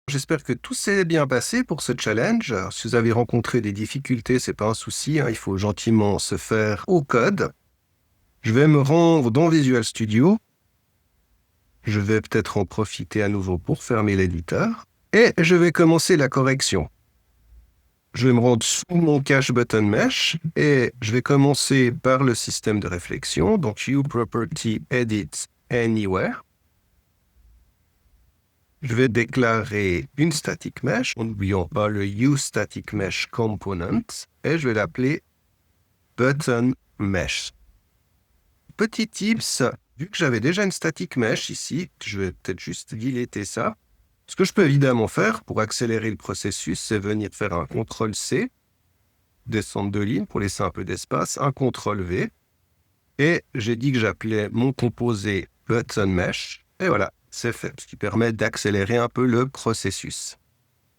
J'espère que tout s'est bien passé pour ce challenge. Alors, si vous avez rencontré des difficultés, c'est pas un souci, hein, il faut gentiment se faire au code. Je vais me rendre dans Visual Studio. Je vais peut-être en profiter à nouveau pour fermer l'éditeur. Et je vais commencer la correction. Je vais me rendre sous mon cache button mesh et je vais commencer par le système de réflexion. Donc, View Property Edit Anywhere. Je vais déclarer une static mesh, en n'oubliant pas le useStaticMeshComponent, et je vais l'appeler button mesh. Petit tips, vu que j'avais déjà une static mesh ici, je vais peut-être juste deleter ça. Ce que je peux évidemment faire pour accélérer le processus, c'est venir faire un CTRL-C, descendre de ligne pour laisser un peu d'espace, un CTRL-V, et j'ai dit que j'appelais mon composé button mesh, et voilà. C'est fait, ce qui permet d'accélérer un peu le processus.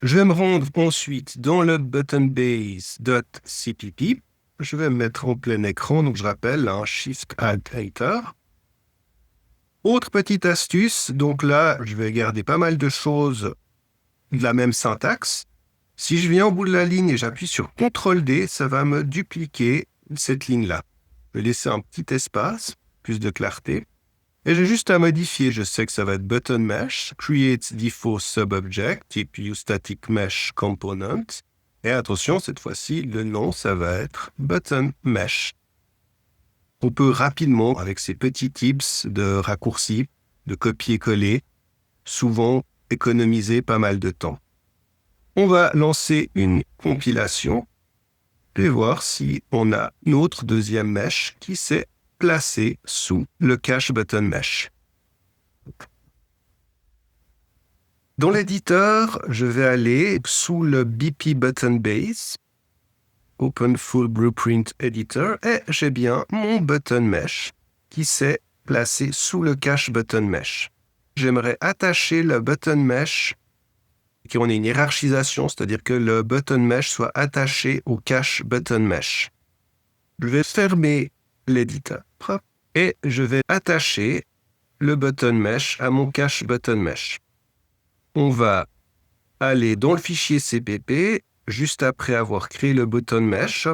Je vais me rendre ensuite dans le buttonbase.cpp. Je vais me mettre en plein écran, donc je rappelle, un Shift Alt Enter. Autre petite astuce, donc là, je vais garder pas mal de choses de la même syntaxe. Si je viens au bout de la ligne et j'appuie sur CTRL-D, ça va me dupliquer cette ligne-là. Je vais laisser un petit espace, plus de clarté. Et j'ai juste à modifier, je sais que ça va être button mesh, create default subobject, type useStaticMeshComponent. Et attention, cette fois-ci, le nom, ça va être button mesh. On peut rapidement, avec ces petits tips de raccourcis, de copier-coller, souvent économiser pas mal de temps. On va lancer une compilation et voir si on a notre deuxième mesh qui s'est placé sous le cache button mesh. Dans l'éditeur, je vais aller sous le BP Button Base, Open Full Blueprint Editor, et j'ai bien mon button mesh qui s'est placé sous le cache button mesh. J'aimerais attacher le button mesh, qu'on ait une hiérarchisation, c'est-à-dire que le button mesh soit attaché au cache button mesh. Je vais fermer l'éditeur et je vais attacher le button mesh à mon cache button mesh. On va aller dans le fichier CPP, juste après avoir créé le button mesh.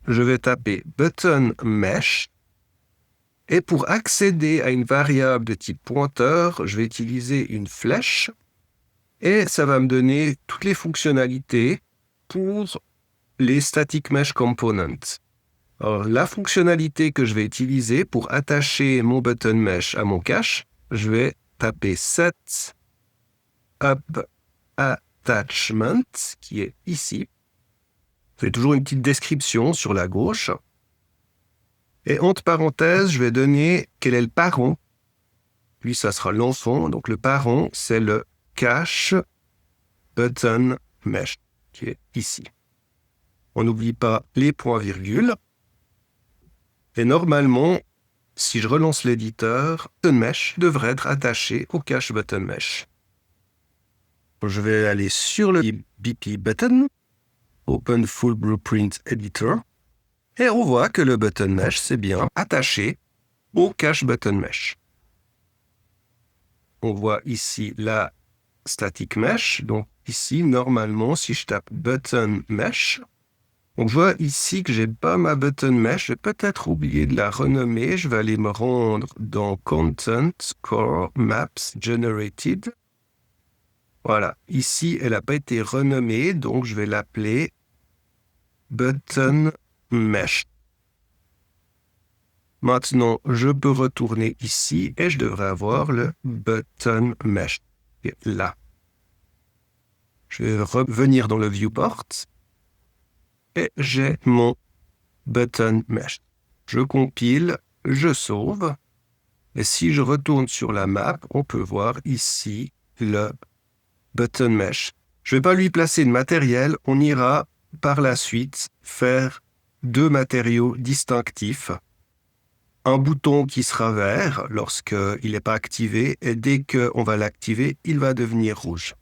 Je vais taper button mesh. Et pour accéder à une variable de type pointeur, je vais utiliser une flèche. Et ça va me donner toutes les fonctionnalités pour les static mesh components. Alors, la fonctionnalité que je vais utiliser pour attacher mon button mesh à mon cache, je vais taper set up attachment, qui est ici. J'ai toujours une petite description sur la gauche. Et entre parenthèses, je vais donner quel est le parent. Lui, ça sera l'enfant. Donc, le parent, c'est le cache button mesh, qui est ici. On n'oublie pas les points-virgules. Et normalement, si je relance l'éditeur, button mesh devrait être attaché au cache button mesh. Je vais aller sur le BP button, Open Full Blueprint Editor, et on voit que le button mesh, c'est bien attaché au cache button mesh. On voit ici la static mesh. Donc ici, normalement, si je tape button mesh, on voit ici que j'ai pas ma button mesh. J'ai peut-être oublié de la renommer. Je vais aller me rendre dans Content, Core, Maps, Generated. Voilà. Ici, elle n'a pas été renommée, donc je vais l'appeler button mesh. Maintenant, je peux retourner ici et je devrais avoir le button mesh. Et là. Je vais revenir dans le viewport et j'ai mon button mesh. Je compile, je sauve. Et si je retourne sur la map, on peut voir ici le button mesh. Je ne vais pas lui placer de matériel. On ira par la suite faire deux matériaux distinctifs. Un bouton qui sera vert lorsqu'il n'est pas activé et dès qu'on va l'activer, il va devenir rouge.